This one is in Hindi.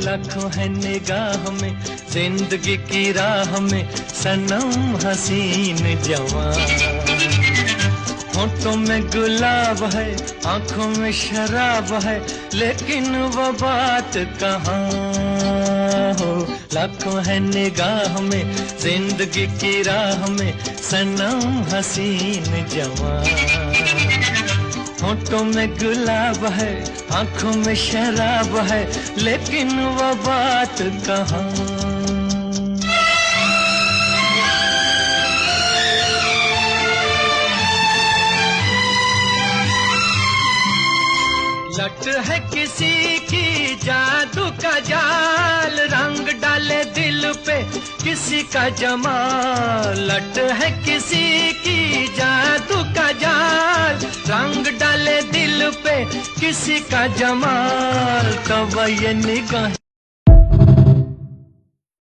लाखों है निगाह में, जिंदगी की राह में सनम हसीन जवान। होठों में गुलाब है, आंखों में शराब है, लेकिन वो बात कहाँ हो। लाखों है निगाह में, जिंदगी की राह में सनम हसीन जवान। होठों में गुलाब है, आंखों में शराब है, लेकिन वो बात कहाँ। लट है किसी की जादू का जाल, रंग डाले दिल पे किसी का जमाल। लट है किसी की जादू का जाल, रंग डाले दिल पे किसी का जमाल। तब ये निगाह